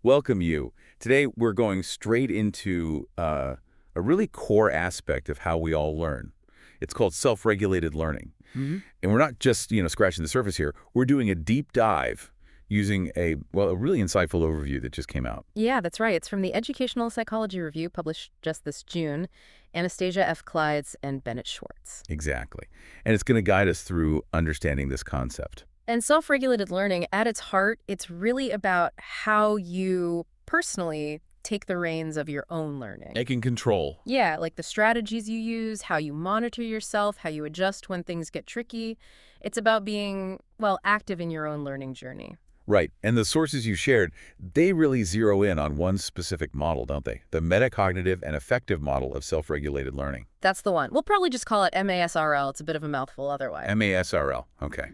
Welcome you. Today we're going straight into a really core aspect of how we all learn. It's called self-regulated learning. Hmm. And we're not just, scratching the surface here. We're doing a deep dive using a really insightful overview that just came out. Yeah, that's right. It's from the Educational Psychology Review, published just this June. Anastasia F. Clydes and Bennett Schwartz. Exactly. And it's going to guide us through understanding this concept. And self-regulated learning, at its heart, it's really about how you personally take the reins of your own learning. Taking control. Yeah, like the strategies you use, how you monitor yourself, how you adjust when things get tricky. It's about being, well, active in your own learning journey. Right. And the sources you shared, they really zero in on one specific model, don't they? The metacognitive and affective model of self-regulated learning. That's the one. We'll probably just call it MASRL. It's a bit of a mouthful otherwise. MASRL. Okay.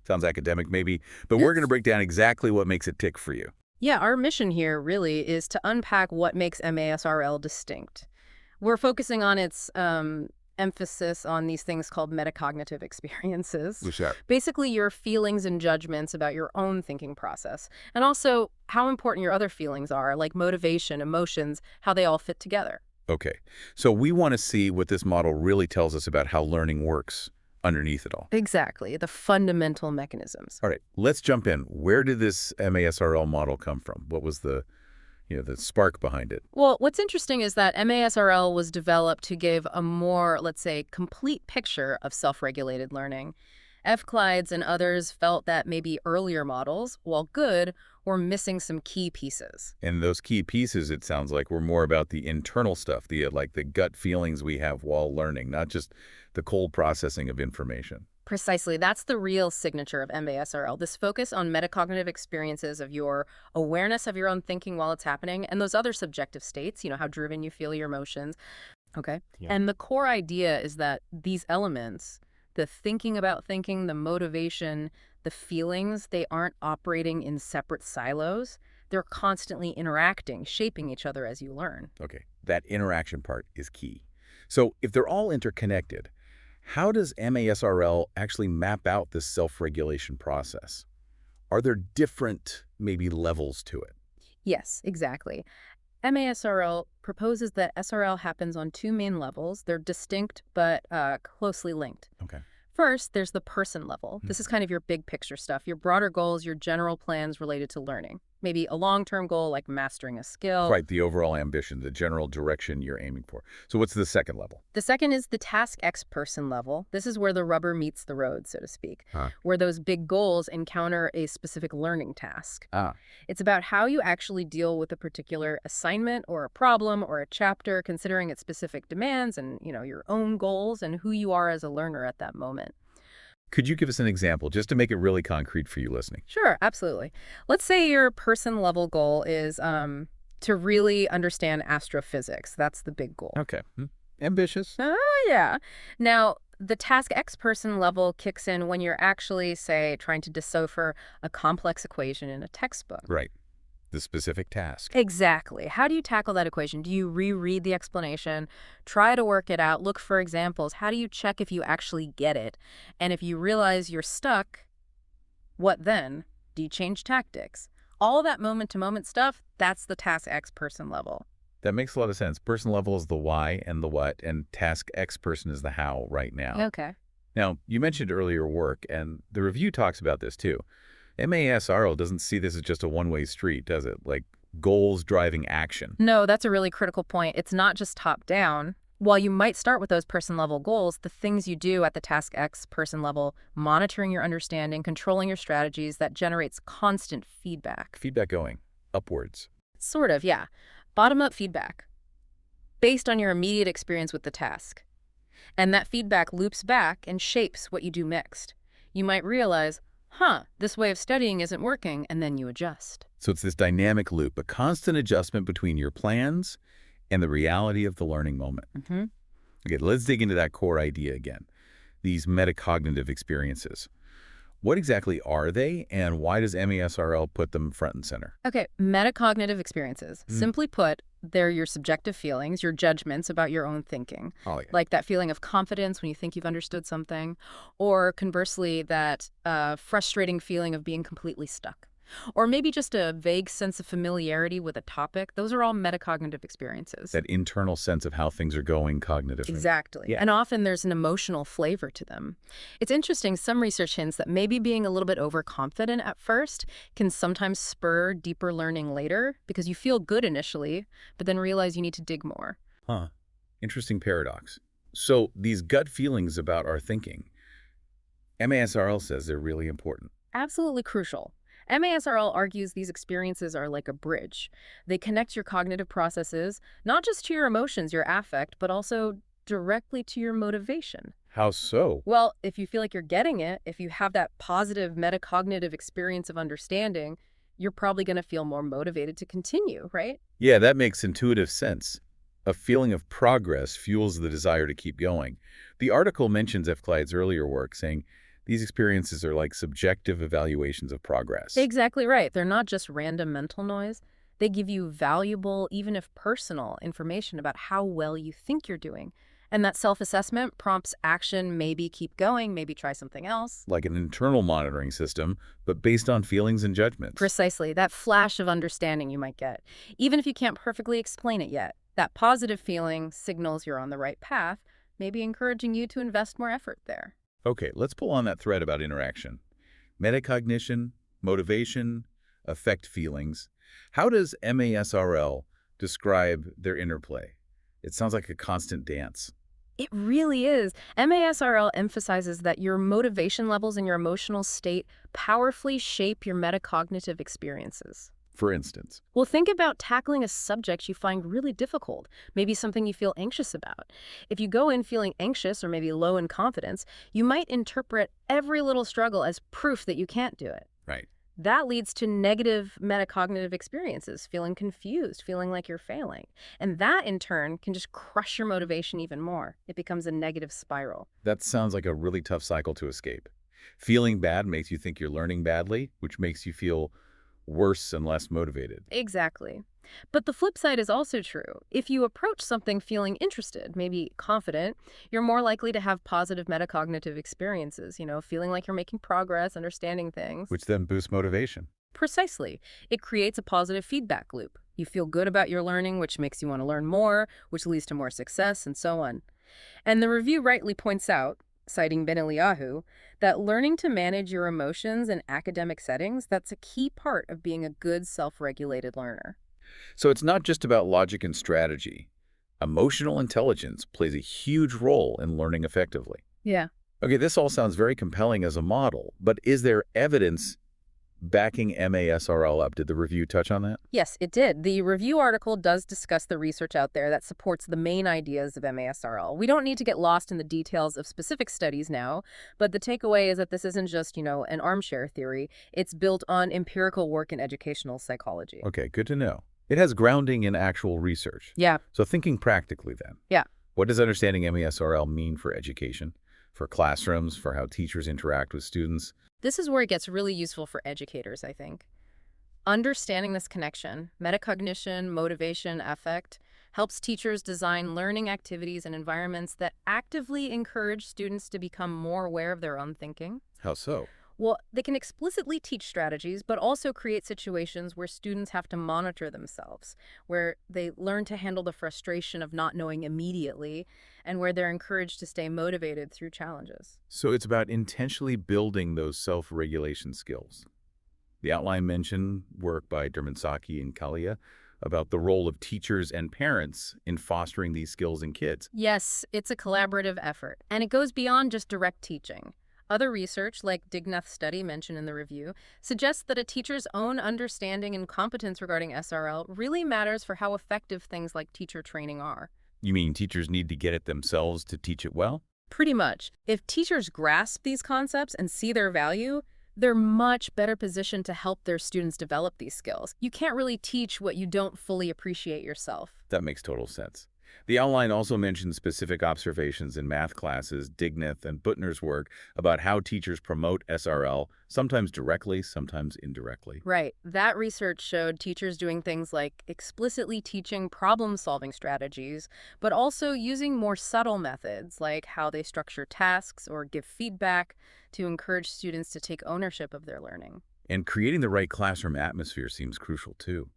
Sounds academic maybe, but we're going to break down exactly what makes it tick for you. Yeah, our mission here really is to unpack what makes MASRL distinct. We're focusing on its emphasis on these things called metacognitive experiences. What's that? Basically, your feelings and judgments about your own thinking process, and also how important your other feelings are, like motivation, emotions, how they all fit together. Okay. So we want to see what this model really tells us about how learning works underneath it all. Exactly, the fundamental mechanisms. All right, let's jump in. Where did this MASRL model come from? What was the spark behind it? Well, what's interesting is that MASRL was developed to give a more, let's say, complete picture of self-regulated learning. F. Clydes and others felt that maybe earlier models, while good, were missing some key pieces. And those key pieces, it sounds like, were more about the internal stuff, the gut feelings we have while learning, not just the cold processing of information. Precisely. That's the real signature of MASRL, this focus on metacognitive experiences of your awareness of your own thinking while it's happening, and those other subjective states, how driven you feel your emotions. Okay. Yeah. And the core idea is that these elements, the thinking about thinking, the motivation, the feelings, they aren't operating in separate silos. They're constantly interacting, shaping each other as you learn. Okay, that interaction part is key. So if they're all interconnected, how does MASRL actually map out this self-regulation process? Are there different, maybe, levels to it? Yes, exactly. MASRL proposes that SRL happens on two main levels. They're distinct but closely linked. Okay. First, there's the person level. This is kind of your big picture stuff, your broader goals, your general plans related to learning. Maybe a long-term goal like mastering a skill. Right, the overall ambition, the general direction you're aiming for. So what's the second level? The second is the task X person level. This is where the rubber meets the road, so to speak, Huh. where those big goals encounter a specific learning task. Ah, It's about how you actually deal with a particular assignment or a problem or a chapter, considering its specific demands and, your own goals and who you are as a learner at that moment. could you give us an example, just to make it really concrete for you listening? Sure, absolutely. Let's say your person level goal is to really understand astrophysics. That's the big goal. Okay. Ambitious. Yeah. Now, the task X person level kicks in when you're actually, say, trying to decipher a complex equation in a textbook. Right. The specific task. Exactly. How do you tackle that equation? Do you reread the explanation, try to work it out, look for examples? How do you check if you actually get it? And if you realize you're stuck, what then? Do you change tactics? All that moment-to-moment stuff, that's the task X person level. That makes a lot of sense. Person level is the why and the what, and task X person is the how right now. Okay. Now, you mentioned earlier work, and the review talks about this too. MASRL doesn't see this as just a one-way street, does it? Like goals driving action. No, that's a really critical point. It's not just top-down. While you might start with those person-level goals, the things you do at the task X person level, monitoring your understanding, controlling your strategies, that generates constant feedback. Feedback going upwards. Sort of, yeah. Bottom-up feedback, based on your immediate experience with the task. And that feedback loops back and shapes what you do next. You might realize, this way of studying isn't working, and then you adjust. So it's this dynamic loop, a constant adjustment between your plans and the reality of the learning moment. Mm-hmm. Okay, let's dig into that core idea again. These metacognitive experiences. What exactly are they, and why does MASRL put them front and center? Okay, metacognitive experiences. Simply put, they're your subjective feelings, your judgments about your own thinking. Oh, yeah. Like that feeling of confidence when you think you've understood something, or conversely, that frustrating feeling of being completely stuck. Or maybe just a vague sense of familiarity with a topic. Those are all metacognitive experiences. That internal sense of how things are going cognitively. Exactly. Yeah. And often there's an emotional flavor to them. It's interesting, some research hints that maybe being a little bit overconfident at first can sometimes spur deeper learning later because you feel good initially, but then realize you need to dig more. Huh. Interesting paradox. So these gut feelings about our thinking, MASRL says they're really important. Absolutely crucial. MASRL argues these experiences are like a bridge. They connect your cognitive processes, not just to your emotions, your affect, but also directly to your motivation. How so? Well, if you feel like you're getting it, if you have that positive metacognitive experience of understanding, you're probably going to feel more motivated to continue, right? Yeah, that makes intuitive sense. A feeling of progress fuels the desire to keep going. The article mentions F. Clyde's earlier work, saying these experiences are like subjective evaluations of progress. Exactly right. They're not just random mental noise. They give you valuable, even if personal, information about how well you think you're doing. And that self-assessment prompts action, maybe keep going, maybe try something else. Like an internal monitoring system, but based on feelings and judgments. Precisely, that flash of understanding you might get, even if you can't perfectly explain it yet. That positive feeling signals you're on the right path, maybe encouraging you to invest more effort there. Okay, let's pull on that thread about interaction. Metacognition, motivation, affect feelings. How does MASRL describe their interplay? It sounds like a constant dance. It really is. MASRL emphasizes that your motivation levels and your emotional state powerfully shape your metacognitive experiences. For instance, Well, think about tackling a subject you find really difficult, maybe something you feel anxious about. If you go in feeling anxious or maybe low in confidence, you might interpret every little struggle as proof that you can't do it. right? That leads to negative metacognitive experiences, feeling confused, feeling like you're failing. And that, in turn, can just crush your motivation even more. It becomes a negative spiral. That sounds like a really tough cycle to escape. Feeling bad makes you think you're learning badly, which makes you feel worse and less motivated. Exactly. But the flip side is also true. If you approach something feeling interested, maybe confident, you're more likely to have positive metacognitive experiences, feeling like you're making progress, understanding things. Which then boosts motivation. Precisely. It creates a positive feedback loop. You feel good about your learning, which makes you want to learn more, which leads to more success, and so on. And the review rightly points out, citing Ben Eliyahu, that learning to manage your emotions in academic settings, that's a key part of being a good self-regulated learner. So it's not just about logic and strategy. Emotional intelligence plays a huge role in learning effectively. Yeah. Okay, this all sounds very compelling as a model, but is there evidence backing MASRL up? Did the review touch on that? Yes, it did. The review article does discuss the research out there that supports the main ideas of MASRL. We don't need to get lost in the details of specific studies now, but the takeaway is that this isn't just, an armchair theory. It's built on empirical work in educational psychology. Okay, good to know. It has grounding in actual research. Yeah, So thinking practically then, yeah. what does understanding MASRL mean for education, for classrooms, for how teachers interact with students? This is where it gets really useful for educators, I think. Understanding this connection, metacognition, motivation, affect, helps teachers design learning activities and environments that actively encourage students to become more aware of their own thinking. How so? Well, they can explicitly teach strategies, but also create situations where students have to monitor themselves, where they learn to handle the frustration of not knowing immediately, and where they're encouraged to stay motivated through challenges. So it's about intentionally building those self-regulation skills. The outline mentioned work by Dermansaki and Kalia about the role of teachers and parents in fostering these skills in kids. Yes, it's a collaborative effort, and it goes beyond just direct teaching. Other research, like Dignath's study mentioned in the review, suggests that a teacher's own understanding and competence regarding SRL really matters for how effective things like teacher training are. You mean teachers need to get it themselves to teach it well? Pretty much. If teachers grasp these concepts and see their value, they're much better positioned to help their students develop these skills. You can't really teach what you don't fully appreciate yourself. That makes total sense. The outline also mentions specific observations in math classes, Dignath and Butner's work about how teachers promote SRL, sometimes directly, sometimes indirectly. Right. That research showed teachers doing things like explicitly teaching problem-solving strategies, but also using more subtle methods like how they structure tasks or give feedback to encourage students to take ownership of their learning. And creating the right classroom atmosphere seems crucial too.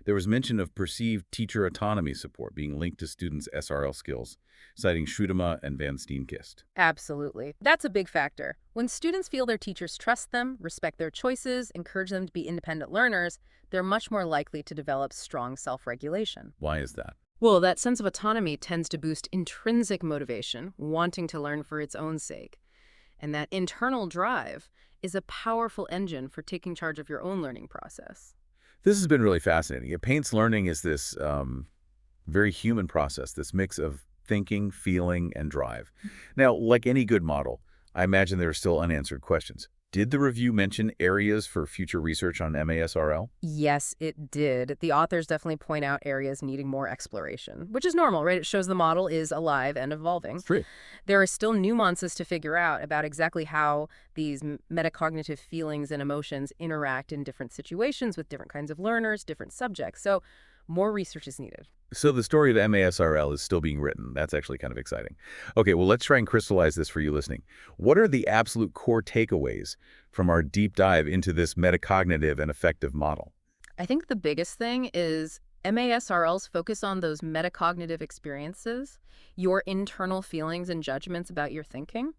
There was mention of perceived teacher autonomy support being linked to students' SRL skills, citing Schrudema and Van Steenkist. Absolutely. That's a big factor. When students feel their teachers trust them, respect their choices, encourage them to be independent learners, they're much more likely to develop strong self-regulation. Why is that? Well, that sense of autonomy tends to boost intrinsic motivation, wanting to learn for its own sake. And that internal drive is a powerful engine for taking charge of your own learning process. This has been really fascinating. It paints learning as this very human process, this mix of thinking, feeling, and drive. Now, like any good model, I imagine there are still unanswered questions. Did the review mention areas for future research on MASRL? Yes, it did. The authors definitely point out areas needing more exploration, which is normal, right? It shows the model is alive and evolving. True. There are still nuances to figure out about exactly how these metacognitive feelings and emotions interact in different situations with different kinds of learners, different subjects. So more research is needed. So the story of MASRL is still being written. That's actually kind of exciting. Okay, well, let's try and crystallize this for you listening. What are the absolute core takeaways from our deep dive into this metacognitive and affective model? I think the biggest thing is MASRL's focus on those metacognitive experiences, your internal feelings and judgments about your thinking,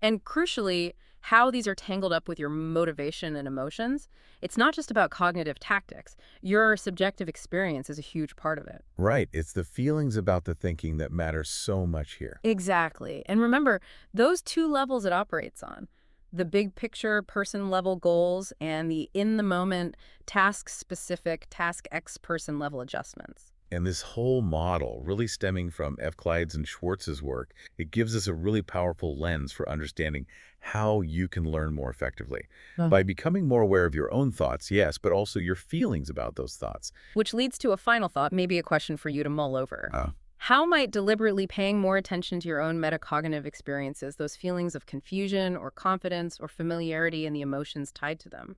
and crucially, how these are tangled up with your motivation and emotions. It's not just about cognitive tactics. Your subjective experience is a huge part of it. Right. It's the feelings about the thinking that matter so much here. Exactly. And remember, those two levels it operates on, the big picture person level goals and the in the moment task specific task X person level adjustments. And this whole model, really stemming from F. Clydes and Schwartz's work, it gives us a really powerful lens for understanding how you can learn more effectively. By becoming more aware of your own thoughts, yes, but also your feelings about those thoughts. Which leads to a final thought, maybe a question for you to mull over. Uh, How might deliberately paying more attention to your own metacognitive experiences, those feelings of confusion or confidence or familiarity and the emotions tied to them,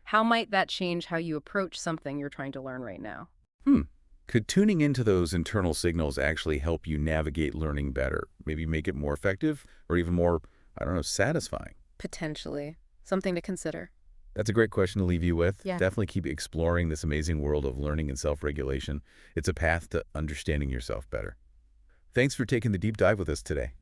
how might that change how you approach something you're trying to learn right now? hmm. Could tuning into those internal signals actually help you navigate learning better? Maybe make it more effective or even more, I don't know, satisfying? Potentially. Something to consider. That's a great question to leave you with. Yeah. Definitely keep exploring this amazing world of learning and self-regulation. It's a path to understanding yourself better. Thanks for taking the deep dive with us today.